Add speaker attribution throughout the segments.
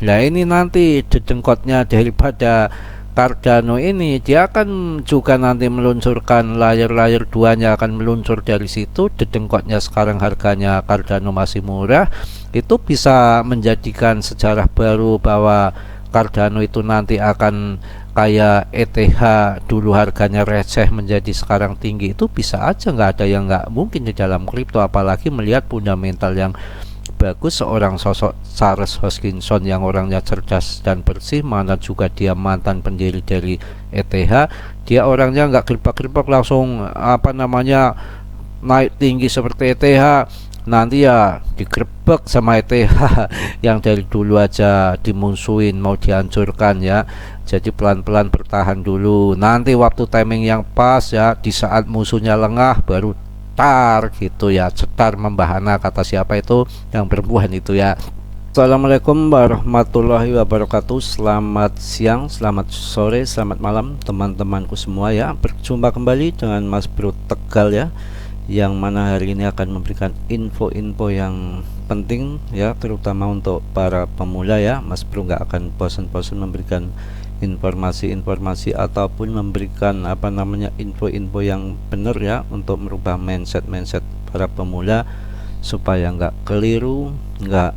Speaker 1: Nah ini nanti dedengkotnya daripada Cardano ini, dia akan juga nanti meluncurkan layar 2-nya akan meluncur dari situ. Dedengkotnya sekarang harganya Cardano masih murah, itu bisa menjadikan sejarah baru bahwa Cardano itu nanti akan kayak ETH dulu harganya receh menjadi sekarang tinggi. Itu bisa aja, nggak ada yang nggak mungkin di dalam kripto, apalagi melihat fundamental yang bagus seorang sosok Charles Hoskinson yang orangnya cerdas dan bersih, mana juga dia mantan pendiri dari ETH. Dia orangnya nggak gelpak-gelpak langsung apa namanya naik tinggi seperti ETH, nanti ya digerebek sama ETH yang dari dulu aja dimusuhin mau dihancurkan ya. Jadi pelan-pelan bertahan dulu, nanti waktu timing yang pas ya, di saat musuhnya lengah baru cetar gitu ya, cetar membahana, kata siapa itu yang perempuan itu ya. Assalamualaikum warahmatullahi wabarakatuh. Selamat siang, selamat sore, selamat malam teman-temanku semua ya. Berjumpa kembali dengan Mas Bro Tegal ya, yang mana hari ini akan memberikan info-info yang penting ya, terutama untuk para pemula ya. Mas Bro nggak akan bosan-bosan memberikan informasi-informasi ataupun memberikan apa namanya info-info yang benar ya, untuk merubah mindset para pemula supaya nggak keliru, nggak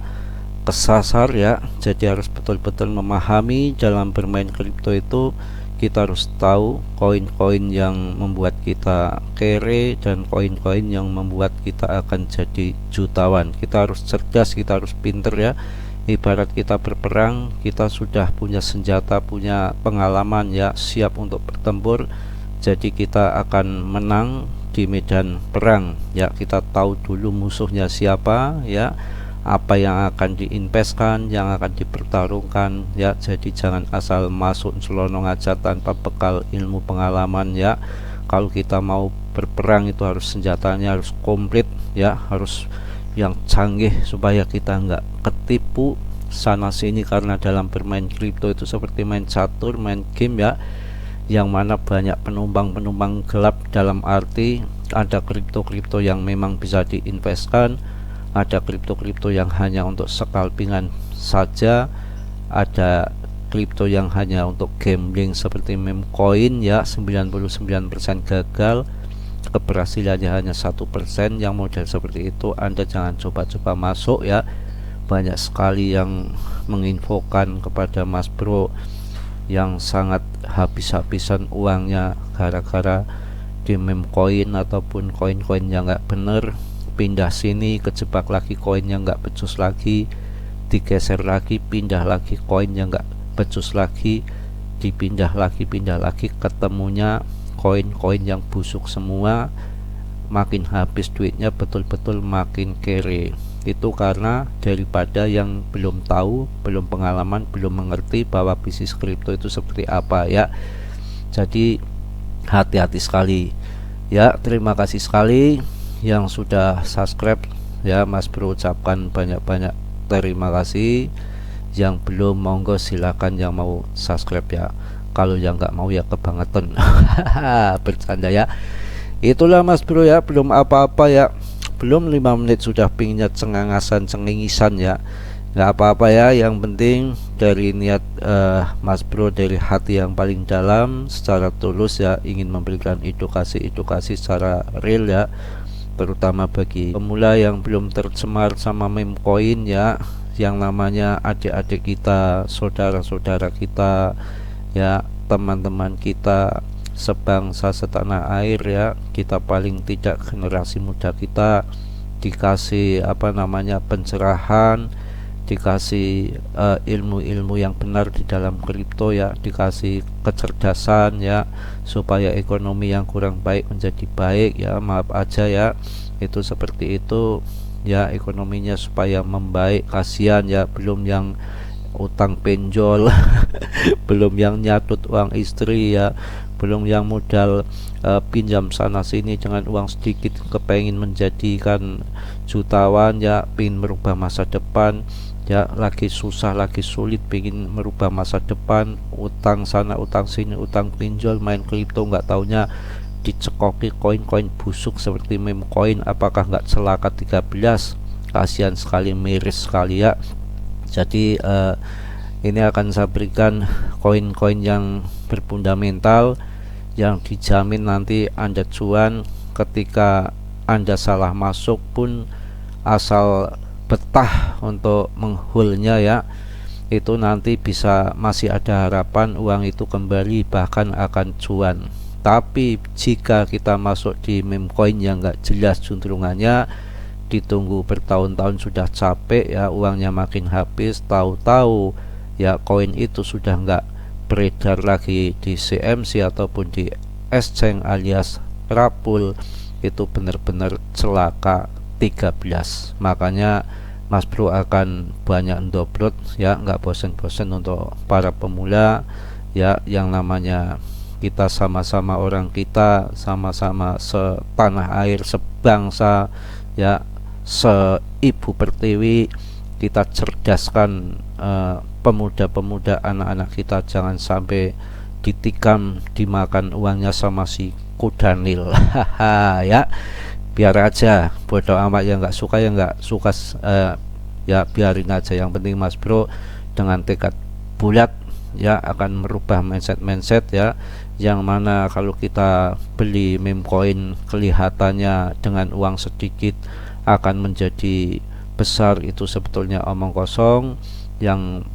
Speaker 1: kesasar ya. Jadi harus betul-betul memahami dalam bermain kripto itu kita harus tahu koin-koin yang membuat kita kere dan koin-koin yang membuat kita akan jadi jutawan. Kita harus cerdas, kita harus pinter ya. Ibarat kita berperang, kita sudah punya senjata, punya pengalaman ya, siap untuk bertempur. Jadi kita akan menang di medan perang ya. Kita tahu dulu musuhnya siapa ya, apa yang akan diinvestkan, yang akan dipertarungkan ya. Jadi jangan asal masuk selonong aja tanpa bekal ilmu pengalaman ya. Kalau kita mau berperang itu harus senjatanya harus komplit ya, harus yang canggih supaya kita nggak ketipu sana sini. Karena dalam bermain kripto itu seperti main catur, main game ya, yang mana banyak penumpang gelap. Dalam arti ada kripto yang memang bisa diinvestkan, ada kripto yang hanya untuk scalpingan saja, ada kripto yang hanya untuk gambling seperti meme coin ya, 99% gagal, keberhasilannya hanya 1%. Yang model seperti itu Anda jangan coba-coba masuk ya. Banyak sekali yang menginfokan kepada Mas Bro yang sangat habis-habisan uangnya gara-gara di meme coin ataupun koin-koin yang nggak bener. Pindah sini kejebak lagi koin yang nggak becus lagi, digeser lagi pindah lagi koin yang nggak becus lagi, pindah lagi ketemunya koin-koin yang busuk semua. Makin habis duitnya, betul-betul makin kere. Itu karena daripada yang belum tahu, belum pengalaman, belum mengerti bahwa bisnis kripto itu seperti apa ya. Jadi hati-hati sekali ya. Terima kasih sekali yang sudah subscribe ya, Mas Bro ucapkan banyak-banyak terima kasih. Yang belum monggo silakan yang mau subscribe ya, kalau yang nggak mau ya kebangetan. Bercanda ya. Itulah Mas Bro ya, belum apa-apa ya, belum 5 menit sudah pinginnya cengengisan ya. Nggak apa-apa ya, yang penting dari niat Mas Bro, dari hati yang paling dalam secara tulus ya, ingin memberikan edukasi secara real ya, terutama bagi pemula yang belum tercemar sama meme coin ya, yang namanya adik-adik kita, saudara-saudara kita ya, teman-teman kita sebangsa setanah air ya. Kita paling tidak generasi muda kita dikasih apa namanya pencerahan, dikasih ilmu-ilmu yang benar di dalam kripto ya, dikasih kecerdasan ya, supaya ekonomi yang kurang baik menjadi baik ya. Maaf aja ya, itu seperti itu ya, ekonominya supaya membaik. Kasihan ya, belum yang utang penjol belum yang nyatut uang istri ya, belum yang modal pinjam sana sini dengan uang sedikit kepengin menjadikan jutawan ya, pingin merubah masa depan ya, lagi susah lagi sulit pingin merubah masa depan, utang sana utang sini, utang pinjol, main kripto nggak taunya dicekoki koin-koin busuk seperti meme coin. Apakah nggak celaka 13? Kasihan sekali, miris sekali ya. Jadi Ini akan saya berikan koin-koin yang berfundamental yang dijamin nanti Anda cuan. Ketika Anda salah masuk pun, asal betah untuk menghulnya ya, itu nanti bisa masih ada harapan uang itu kembali, bahkan akan cuan. Tapi jika kita masuk di meme coin yang nggak jelas juntrungannya, ditunggu bertahun-tahun sudah capek ya, uangnya makin habis, tahu-tahu ya koin itu sudah nggak beredar lagi di CMC ataupun di exchange alias rapul, itu benar-benar celaka 13. Makanya Mas Bro akan banyak download ya, nggak bosen-bosen untuk para pemula ya, yang namanya kita sama-sama orang, kita sama-sama setanah air, sebangsa ya, seibu pertiwi. Kita cerdaskan pemuda-pemuda, anak-anak kita, jangan sampai ditikam, dimakan uangnya sama si Kudanil. Haha ya, biar aja, bodoh amat, yang nggak suka ya nggak suka, ya biarin aja. Yang penting Mas Bro dengan tekad bulat ya akan merubah mindset ya, yang mana kalau kita beli meme coin kelihatannya dengan uang sedikit akan menjadi besar, itu sebetulnya omong kosong. Yang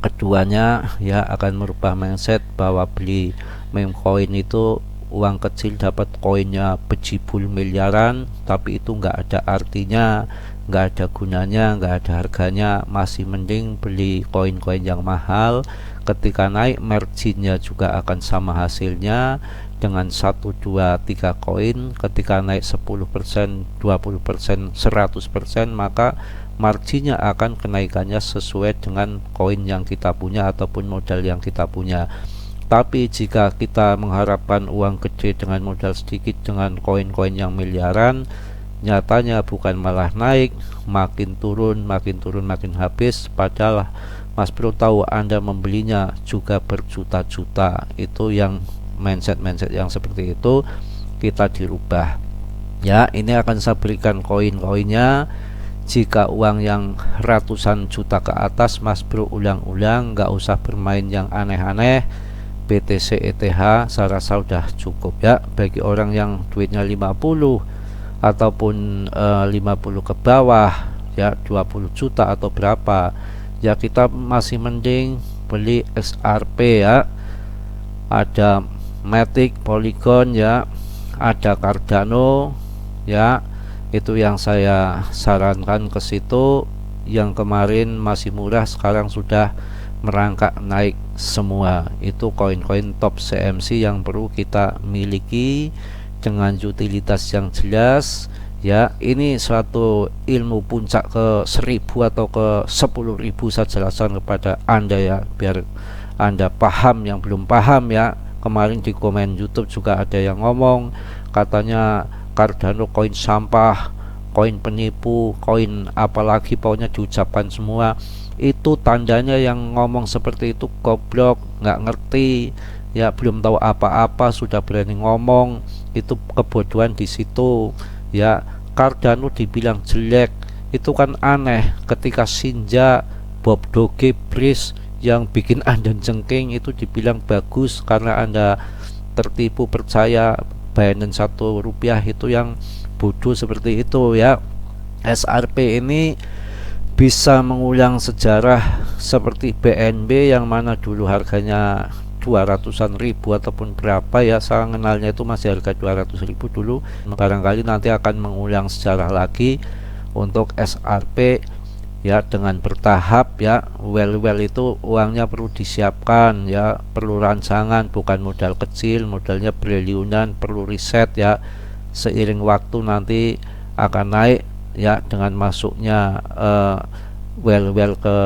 Speaker 1: keduanya ya akan merubah mindset bahwa beli meme coin itu uang kecil dapat koinnya bejibul miliaran, tapi itu nggak ada artinya, nggak ada gunanya, nggak ada harganya. Masih mending beli koin-koin yang mahal, ketika naik marginnya juga akan sama hasilnya dengan 1, 2, 3 koin. Ketika naik 10%, 20%, 100%, maka marginnya akan kenaikannya sesuai dengan koin yang kita punya ataupun modal yang kita punya. Tapi jika kita mengharapkan uang gede dengan modal sedikit dengan koin-koin yang miliaran, nyatanya bukan malah naik, makin turun, makin habis. Padahal Mas Bro tahu Anda membelinya juga berjuta-juta. Itu yang mindset yang seperti itu kita dirubah ya. Ini akan saya berikan koin-koinnya. Jika uang yang ratusan juta ke atas, Mas Bro ulang-ulang, nggak usah bermain yang aneh-aneh. BTC ETH saya rasa sudah cukup ya, bagi orang yang duitnya 50 ataupun 50 ke bawah ya, 20 juta atau berapa ya, kita masih mending beli XRP ya. Ada Matic, Polygon ya, ada Cardano ya, itu yang saya sarankan ke situ. Yang kemarin masih murah, sekarang sudah merangkak naik semua. Itu koin-koin top CMC yang perlu kita miliki dengan utilitas yang jelas ya. Ini suatu ilmu puncak ke 1000 atau ke 10.000 saya jelaskan kepada Anda ya, biar Anda paham yang belum paham ya. Kemarin di komen YouTube juga ada yang ngomong, katanya Cardano koin sampah, koin penipu, koin apalagi, pokoknya diucapkan semua. Itu tandanya yang ngomong seperti itu goblok, nggak ngerti ya, belum tahu apa-apa sudah berani ngomong. Itu kebodohan di situ ya. Cardano dibilang jelek itu kan aneh, ketika Sinja, Bob Doge, Breeze yang bikin Anda jengking itu dibilang bagus karena Anda tertipu percaya Binance Rp1, itu yang bodoh seperti itu ya. SRP ini bisa mengulang sejarah seperti BNB yang mana dulu harganya 200-an ribu ataupun berapa ya, saya kenalnya itu masih harga 200.000 dulu. Barangkali nanti akan mengulang sejarah lagi untuk SRP ya, dengan bertahap ya. Well itu uangnya perlu disiapkan ya, perlu rancangan, bukan modal kecil, modalnya triliunan, perlu riset ya. Seiring waktu nanti akan naik ya, dengan masuknya well ke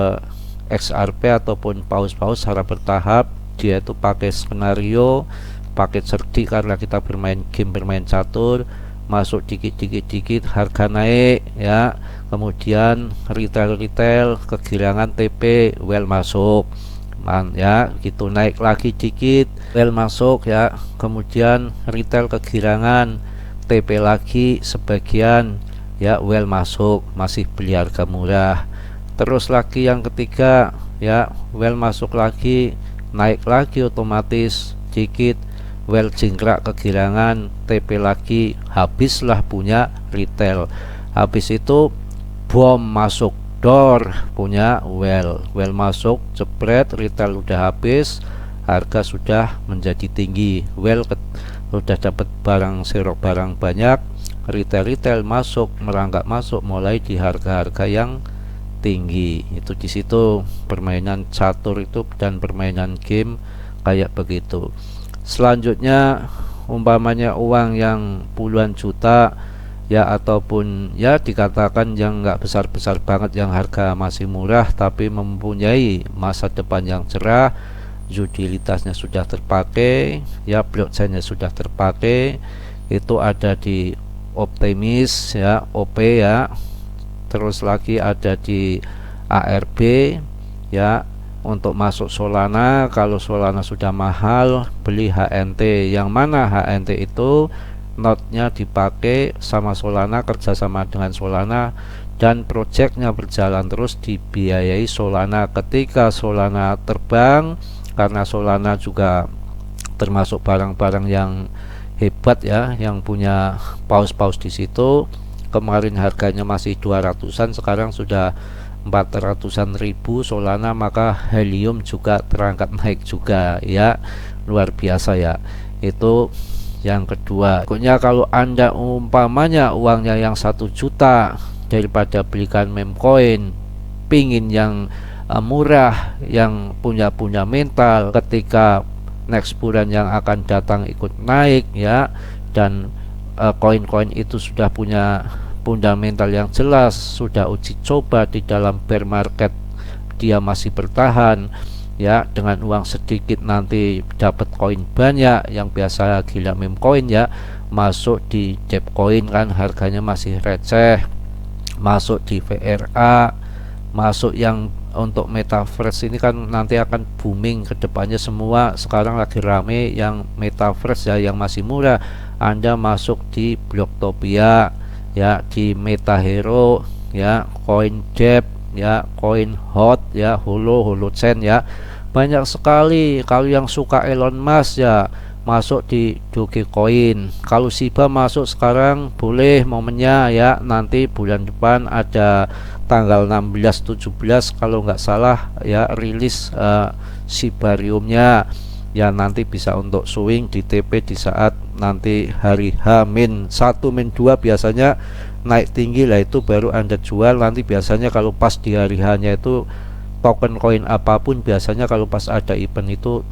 Speaker 1: XRP ataupun paus secara bertahap. Dia itu pakai skenario, pakai cerdik, karena kita bermain game, bermain catur, masuk dikit harga naik ya, kemudian retail kegirangan TP, well masuk ya, gitu, naik lagi dikit, well masuk ya, kemudian retail kegirangan, TP lagi sebagian ya, well masuk, masih beli harga murah. Terus lagi yang ketiga ya, well masuk lagi, naik lagi otomatis dikit, well jingkrak kegirangan, TP lagi, habislah punya retail. Habis itu bom masuk door punya well masuk jebret, retail udah habis, harga sudah menjadi tinggi, well udah dapat barang serok barang banyak, retail masuk merangkak masuk mulai di harga-harga yang tinggi. Itu di situ permainan catur itu dan permainan game kayak begitu. Selanjutnya umpamanya uang yang puluhan juta ya, ataupun ya dikatakan yang nggak besar-besar banget, yang harga masih murah tapi mempunyai masa depan yang cerah, utilitasnya sudah terpakai ya, blockchainnya sudah terpakai, itu ada di Optimis ya, OP ya, terus lagi ada di ARB ya. Untuk masuk Solana, kalau Solana sudah mahal, beli HNT, yang mana HNT itu node-nya dipakai sama Solana, kerjasama dengan Solana, dan projectnya berjalan terus dibiayai Solana. Ketika Solana terbang, karena Solana juga termasuk barang-barang yang hebat ya, yang punya paus-paus di situ. Kemarin harganya masih 200-an, sekarang sudah 400-an ribu Solana, maka helium juga terangkat naik juga ya, luar biasa ya. Itu yang kedua. Pokoknya kalau Anda umpamanya uangnya yang 1 juta, daripada belikan meme coin, pingin yang murah, yang punya mental ketika next bulan yang akan datang ikut naik ya, dan koin-koin itu sudah punya fundamental yang jelas, sudah uji coba di dalam bear market, dia masih bertahan ya, dengan uang sedikit nanti dapat koin banyak, yang biasa gila meme coin ya, masuk di Depcoin kan harganya masih receh, masuk di VRA, masuk yang untuk metaverse ini kan nanti akan booming ke depannya, semua sekarang lagi rame yang metaverse ya, yang masih murah. Anda masuk di Blocktopia ya, di MetaHero ya, CoinDev ya, CoinHot ya, HoloChain ya, banyak sekali. Kalau yang suka Elon Musk ya masuk di Dogecoin. Kalau Shiba masuk sekarang boleh momennya ya, nanti bulan depan ada tanggal 16-17 kalau nggak salah ya, rilis Shibariumnya ya, nanti bisa untuk swing di TP di saat nanti hari H-1 -2 biasanya naik tinggi lah, itu baru Anda jual. Nanti biasanya kalau pas di hari H-nya itu token koin apapun biasanya kalau pas ada event itu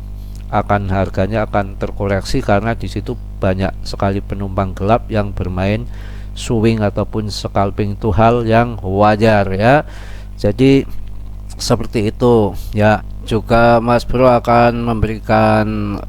Speaker 1: akan harganya akan terkoreksi, karena di situ banyak sekali penumpang gelap yang bermain swing ataupun scalping, itu hal yang wajar ya. Jadi seperti itu ya. Juga Mas Bro akan memberikan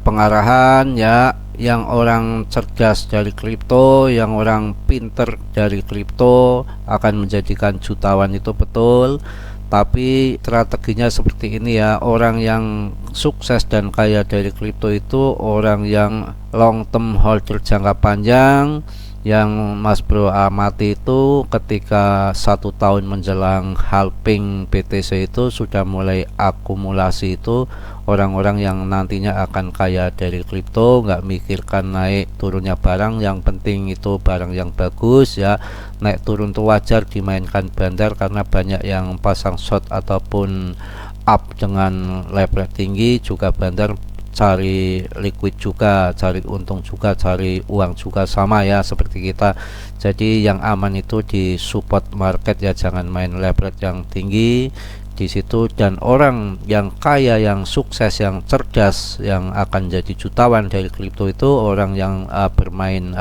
Speaker 1: pengarahan ya, yang orang cerdas dari kripto, yang orang pinter dari kripto akan menjadikan jutawan itu betul. Tapi strateginya seperti ini ya, orang yang sukses dan kaya dari kripto itu orang yang long term holder, jangka panjang. Yang Mas Bro amati itu ketika 1 tahun menjelang halving BTC itu sudah mulai akumulasi, itu orang-orang yang nantinya akan kaya dari kripto, nggak mikirkan naik turunnya barang, yang penting itu barang yang bagus ya. Naik turun itu wajar, dimainkan bandar karena banyak yang pasang short ataupun up dengan leverage tinggi, juga bandar cari liquid juga, cari untung juga, cari uang juga, sama ya seperti kita. Jadi yang aman itu di support market ya, jangan main leverage yang tinggi di situ. Dan orang yang kaya, yang sukses, yang cerdas, yang akan jadi jutawan dari kripto itu orang yang bermain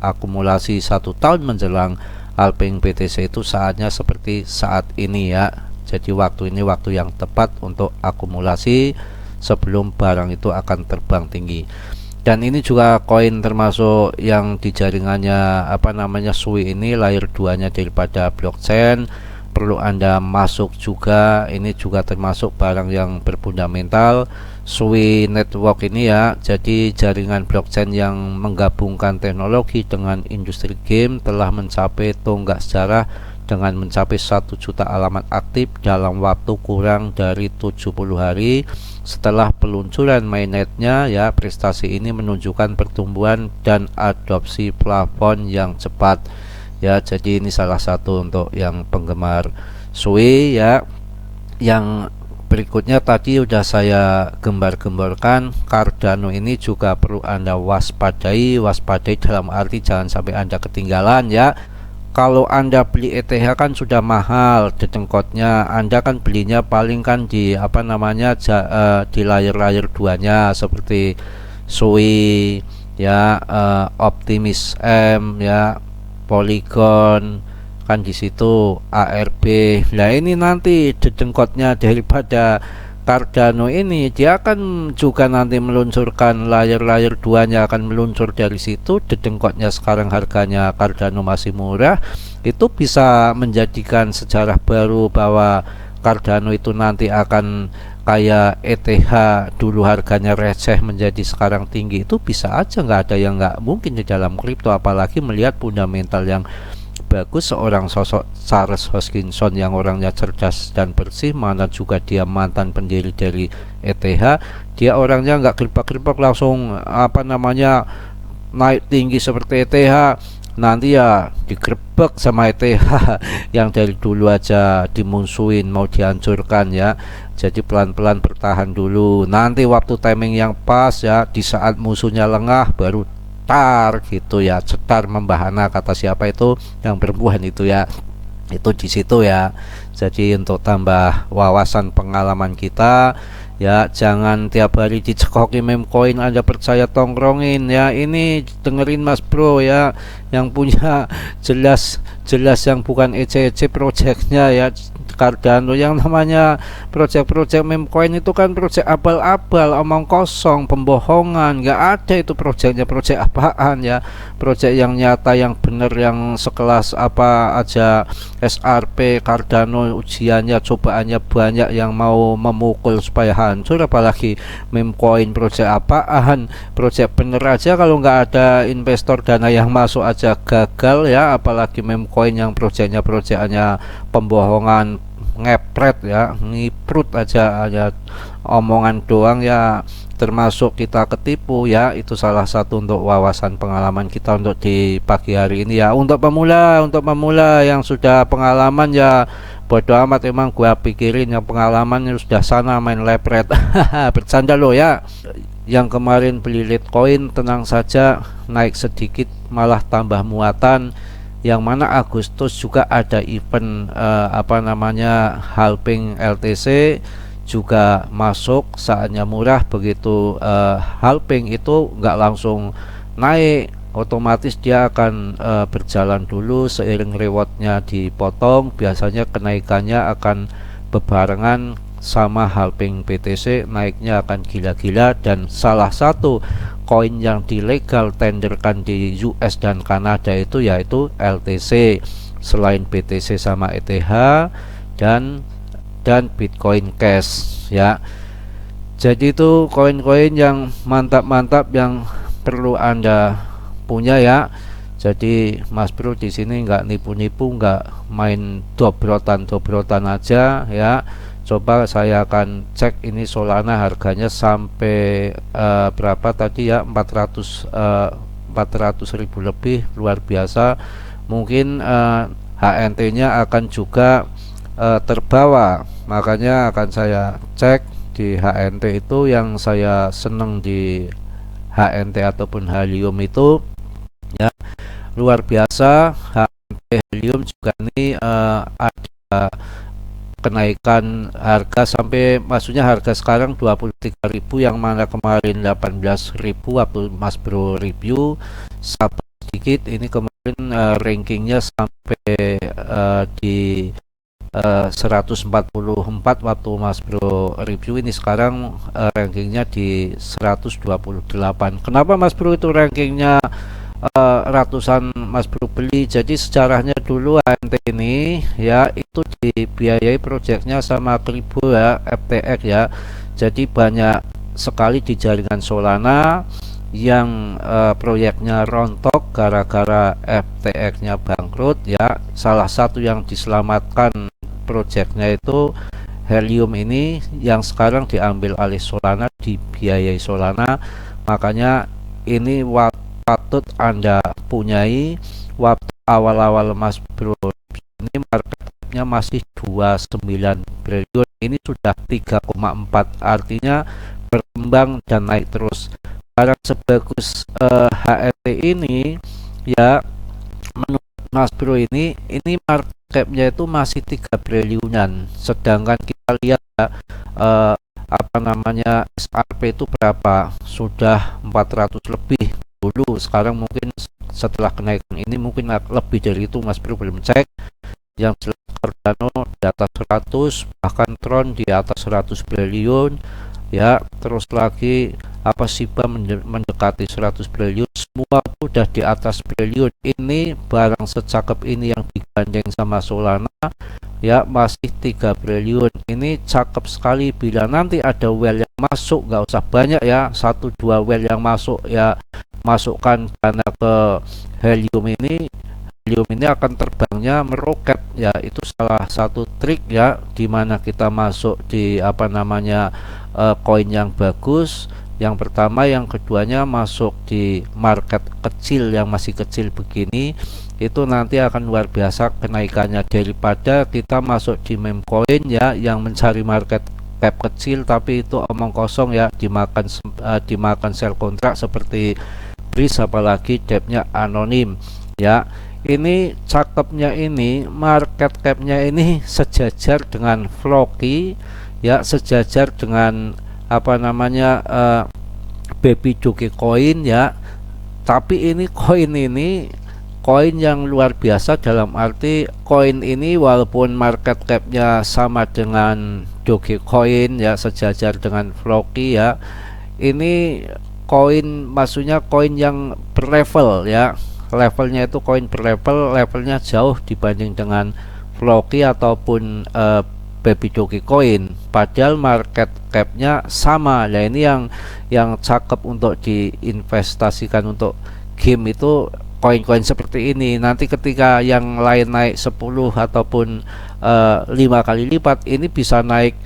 Speaker 1: akumulasi 1 tahun menjelang halving BTC, itu saatnya seperti saat ini ya. Jadi waktu ini waktu yang tepat untuk akumulasi sebelum barang itu akan terbang tinggi. Dan ini juga koin termasuk yang di jaringannya SUI ini layer 2 nya daripada blockchain, perlu Anda masuk juga. Ini juga termasuk barang yang berfundamental SUI network ini ya. Jadi jaringan blockchain yang menggabungkan teknologi dengan industri game telah mencapai tonggak sejarah dengan mencapai 1 juta alamat aktif dalam waktu kurang dari 70 hari setelah peluncuran mainnetnya. Ya, prestasi ini menunjukkan pertumbuhan dan adopsi plafon yang cepat. Ya, jadi ini salah satu untuk yang penggemar Sui ya. Yang berikutnya tadi udah saya gembar-gemborkan, Cardano ini juga perlu Anda waspadai dalam arti jangan sampai Anda ketinggalan ya. Kalau Anda beli ETH kan sudah mahal dedengkotnya, Anda kan belinya paling kan di di layer-layer duanya seperti Sui ya, Optimus M ya, Polygon kan di situ, ARB. Nah ini nanti dedengkotnya daripada Cardano ini, dia akan juga nanti meluncurkan layer-layer duanya akan meluncur dari situ. Dedengkotnya sekarang harganya Cardano masih murah, itu bisa menjadikan sejarah baru bahwa Cardano itu nanti akan kayak ETH dulu harganya receh menjadi sekarang tinggi. Itu bisa aja, nggak ada yang nggak mungkin di dalam kripto, apalagi melihat fundamental yang bagus seorang sosok Charles Hoskinson yang orangnya cerdas dan bersih, mana juga dia mantan pendiri dari ETH. Dia orangnya nggak gerpak-gerpak langsung naik tinggi seperti ETH, nanti ya digerebek sama ETH yang dari dulu aja dimusuhin mau dihancurkan ya. Jadi pelan-pelan bertahan dulu, nanti waktu timing yang pas ya, di saat musuhnya lengah baru cetar gitu ya, cetar membahana kata siapa itu yang perempuan itu ya, itu di situ ya. Jadi untuk tambah wawasan pengalaman kita ya, jangan tiap hari dicekoki meme coin Anda percaya tongkrongin ya. Ini dengerin Mas Bro ya, yang punya jelas yang bukan EC projectnya ya. Cardano yang namanya project meme coin itu kan project abal-abal, omong kosong, pembohongan, nggak ada itu projectnya. Project apaan ya, project yang nyata yang bener, yang sekelas apa aja SRP Cardano, ujiannya cobaannya banyak, yang mau memukul supaya hancur, apalagi meme coin project apaan. Project bener aja kalau nggak ada investor dana yang masuk aja gagal ya, apalagi meme coin yang projectnya pembohongan, ngepret ya, ngiprut aja omongan doang ya, termasuk kita ketipu ya. Itu salah satu untuk wawasan pengalaman kita untuk di pagi hari ini ya. Untuk pemula yang sudah pengalaman ya bodo amat, emang gua pikirin yang pengalaman sudah sana main lepret. Bercanda lo ya. Yang kemarin beli Litecoin tenang saja, naik sedikit malah tambah muatan. Yang mana Agustus juga ada event halving LTC juga masuk, saatnya murah. Begitu halving itu nggak langsung naik, otomatis dia akan berjalan dulu seiring rewardnya dipotong. Biasanya kenaikannya akan bebarengan sama halving BTC, naiknya akan gila-gila. Dan salah satu koin yang dilegal tenderkan di US dan Kanada itu yaitu LTC, selain BTC sama ETH dan Bitcoin Cash ya. Jadi itu koin-koin yang mantap-mantap yang perlu Anda punya ya. Jadi Mas Bro di sini nggak nipu-nipu, nggak main dobrotan aja ya. Coba saya akan cek ini Solana harganya sampai berapa tadi ya, 400.000 lebih, luar biasa. Mungkin HNT nya akan juga terbawa, makanya akan saya cek di HNT itu. Yang saya seneng di HNT ataupun Helium itu ya, luar biasa. HNT Helium juga ini ada kenaikan harga sampai, maksudnya harga sekarang 23.000, yang mana kemarin 18.000 waktu Mas Bro review. Sabar sedikit, ini kemarin rankingnya sampai di 144 waktu Mas Bro review. Ini sekarang rankingnya di 128. Kenapa Mas Bro itu rankingnya ratusan Mas Bro beli? Jadi sejarahnya dulu HNT ini ya, itu dibiayai proyeknya sama Kribo ya, FTX ya. Jadi banyak sekali di jaringan Solana yang proyeknya rontok gara-gara FTX-nya bangkrut ya. Salah satu yang diselamatkan proyeknya itu Helium ini yang sekarang diambil alih Solana, dibiayai Solana. Makanya ini patut Anda punyai waktu awal-awal Mas Bro. Ini marketnya masih 29 triliun, ini sudah 3,4, artinya berkembang dan naik terus. Barang sebagus HRT ini ya, menurut Mas Bro ini market capnya itu masih 3 triliunan, sedangkan kita lihat ya, apa namanya, SRP itu berapa, sudah 400 lebih dulu, sekarang mungkin setelah kenaikan ini mungkin lebih dari itu, Mas Bro belum cek. Yang jelas Cardano di atas 100, bahkan Tron di atas 100 triliun ya. Terus lagi apa Shiba mendekati 100 triliun, semua itu udah di atas triliun. Ini barang secakep ini yang digandeng sama Solana ya masih 3 triliun. Ini cakep sekali. Bila nanti ada whale yang masuk, nggak usah banyak ya, 1-2 whale yang masuk ya, masukkan dana ke Helium ini akan terbangnya meroket ya. Itu salah satu trik ya, dimana kita masuk di apa namanya koin yang bagus. Yang pertama, yang keduanya masuk di market kecil yang masih kecil begini, itu nanti akan luar biasa kenaikannya daripada kita masuk di meme coin ya, yang mencari market cap kecil tapi itu omong kosong ya, dimakan sell kontrak seperti Breeze, apalagi depnya anonim ya. Ini cakepnya ini market capnya ini sejajar dengan Floki ya, sejajar dengan apa namanya Baby Dogecoin ya. Tapi ini koin yang luar biasa, dalam arti koin ini walaupun market capnya sama dengan Dogecoin ya, sejajar dengan Floki ya, ini koin, maksudnya koin yang berlevel ya, levelnya itu koin berlevel, levelnya jauh dibanding dengan Floki ataupun Baby Dogecoin, padahal market capnya sama. Nah ini yang cakep untuk diinvestasikan untuk game itu, koin-koin seperti ini. Nanti ketika yang lain naik 10 ataupun 5 kali lipat, ini bisa naik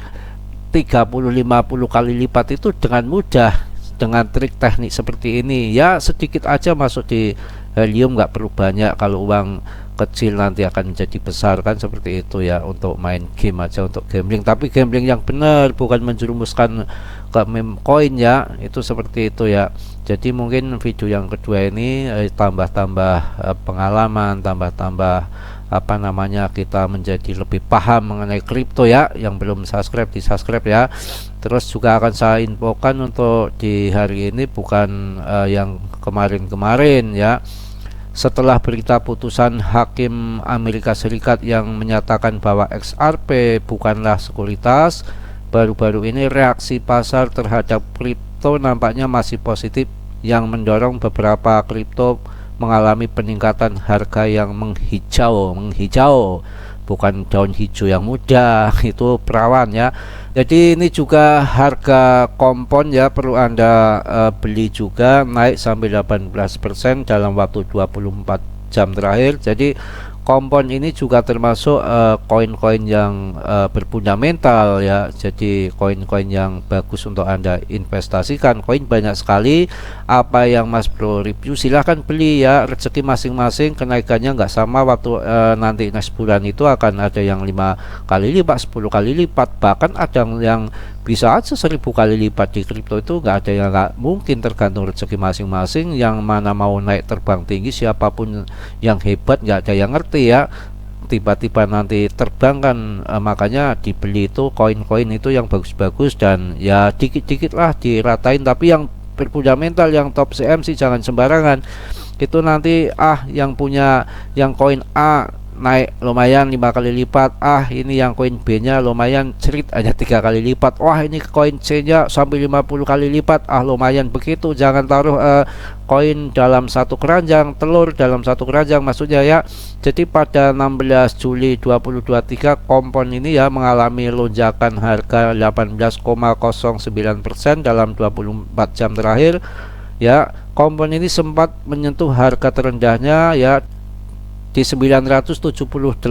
Speaker 1: 30-50 kali lipat itu dengan mudah dengan trik teknik seperti ini ya. Sedikit aja masuk di Helium, nggak perlu banyak, kalau uang kecil nanti akan menjadi besar kan, seperti itu ya, untuk main game aja, untuk gambling, tapi gambling yang benar, bukan menjerumuskan ke meme coin ya, itu seperti itu ya. Jadi mungkin video yang kedua ini tambah-tambah pengalaman, tambah-tambah apa namanya, kita menjadi lebih paham mengenai kripto ya. Yang belum subscribe di subscribe ya. Terus juga akan saya infokan untuk di hari ini, bukan yang kemarin-kemarin ya. Setelah berita putusan Hakim Amerika Serikat yang menyatakan bahwa XRP bukanlah sekuritas, baru-baru ini reaksi pasar terhadap kripto nampaknya masih positif, yang mendorong beberapa kripto mengalami peningkatan harga yang menghijau, bukan daun hijau yang muda, itu perawan ya. Jadi ini juga harga kompon ya, perlu Anda beli juga, naik sampai 18% dalam waktu 24 jam terakhir. Jadi kompon ini juga termasuk koin-koin yang berfundamental ya. Jadi koin-koin yang bagus untuk Anda investasikan. Koin banyak sekali, apa yang Mas Bro review silahkan beli ya. Rezeki masing-masing, kenaikannya nggak sama. Waktu nanti next bulan itu akan ada yang 5 kali lipat, 10 kali lipat, bahkan ada yang bisa aja 1000 kali lipat. Di kripto itu nggak ada yang nggak mungkin, tergantung rezeki masing-masing. Yang mana mau naik terbang tinggi, siapapun yang hebat nggak ada yang ngerti ya, tiba-tiba nanti terbang kan. Makanya dibeli itu koin-koin itu yang bagus-bagus, dan ya dikit-dikit lah diratain. Tapi yang berfundamental, yang top CMC jangan sembarangan. Itu nanti yang punya yang koin A naik lumayan 5 kali lipat, ini yang koin B nya lumayan cerit aja 3 kali lipat, wah ini koin C nya sampai 50 kali lipat, lumayan. Begitu, jangan taruh koin dalam satu keranjang, telur dalam satu keranjang maksudnya ya. Jadi pada 16 Juli 2023 kompon ini ya mengalami lonjakan harga 18,09% dalam 24 jam terakhir ya. Kompon ini sempat menyentuh harga terendahnya ya di 978.000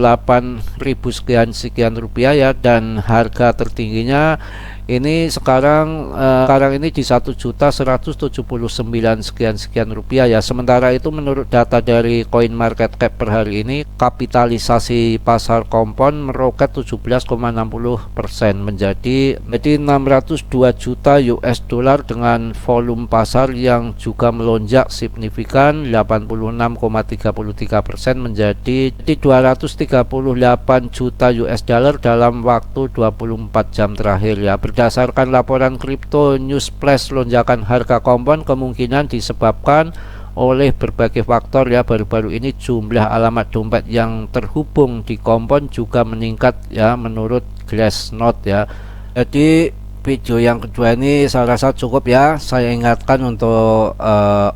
Speaker 1: sekian rupiah ya, dan harga tertingginya ini sekarang ini di 1.179 sekian rupiah ya. Sementara itu menurut data dari Coin Market Cap per hari ini, kapitalisasi pasar kompon meroket 17,60% menjadi 602 juta US dollar dengan volume pasar yang juga melonjak signifikan 86,33% menjadi 238 juta US dollar dalam waktu 24 jam terakhir ya. Berdasarkan laporan Crypto News Flash, lonjakan harga kompon kemungkinan disebabkan oleh berbagai faktor ya. Baru-baru ini jumlah alamat dompet yang terhubung di kompon juga meningkat ya menurut Glassnode ya. Jadi video yang kedua ini saya rasa cukup ya. Saya ingatkan untuk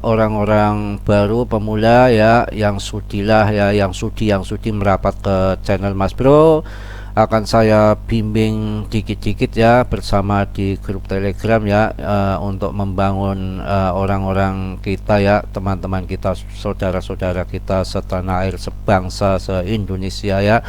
Speaker 1: orang-orang baru pemula ya, yang sudilah ya, yang sudi merapat ke channel Mas Bro, akan saya bimbing dikit-dikit ya bersama di grup Telegram ya, untuk membangun orang-orang kita ya, teman-teman kita, saudara-saudara kita setanah air, sebangsa, se-Indonesia ya,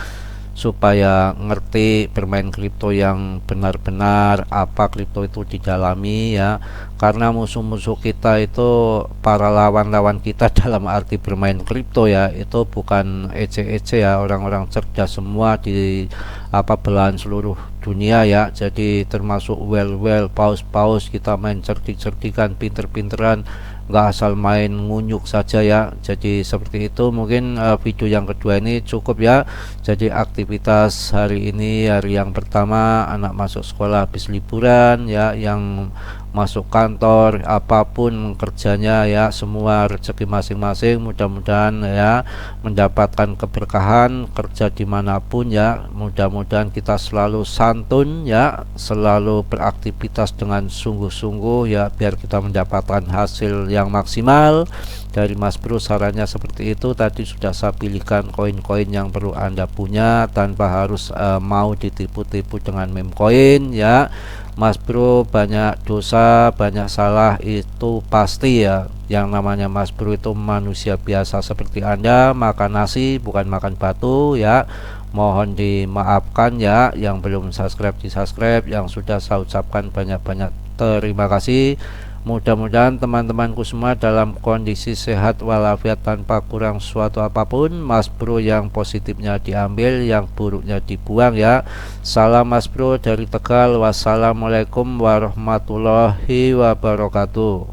Speaker 1: supaya ngerti bermain kripto yang benar-benar, apa kripto itu didalami ya. Karena musuh-musuh kita itu, para lawan-lawan kita dalam arti bermain kripto ya, itu bukan ece-ece ya, orang-orang cerdas semua di belahan seluruh dunia ya. Jadi termasuk well paus kita main cerdik-cerdikan, pinter-pinteran, nggak asal main ngunyuk saja ya. Jadi seperti itu. Mungkin video yang kedua ini cukup ya. Jadi aktivitas hari ini, hari yang pertama anak masuk sekolah habis liburan ya, yang masuk kantor apapun kerjanya ya, semua rezeki masing-masing, mudah-mudahan ya mendapatkan keberkahan kerja dimanapun ya. Mudah-mudahan kita selalu santun ya, selalu beraktivitas dengan sungguh-sungguh ya, biar kita mendapatkan hasil yang maksimal. Dari Mas Bro sarannya seperti itu. Tadi sudah saya pilihkan koin-koin yang perlu Anda punya tanpa harus mau ditipu-tipu dengan meme koin ya. Mas Bro banyak dosa, banyak salah, itu pasti ya. Yang namanya Mas Bro itu manusia biasa seperti Anda, makan nasi bukan makan batu ya. Mohon dimaafkan ya. Yang belum subscribe di subscribe, yang sudah saya ucapkan banyak-banyak terima kasih. Mudah-mudahan teman-temanku semua dalam kondisi sehat walafiat tanpa kurang suatu apapun. Mas Bro yang positifnya diambil, yang buruknya dibuang ya. Salam Mas Bro dari Tegal. Wassalamualaikum warahmatullahi wabarakatuh.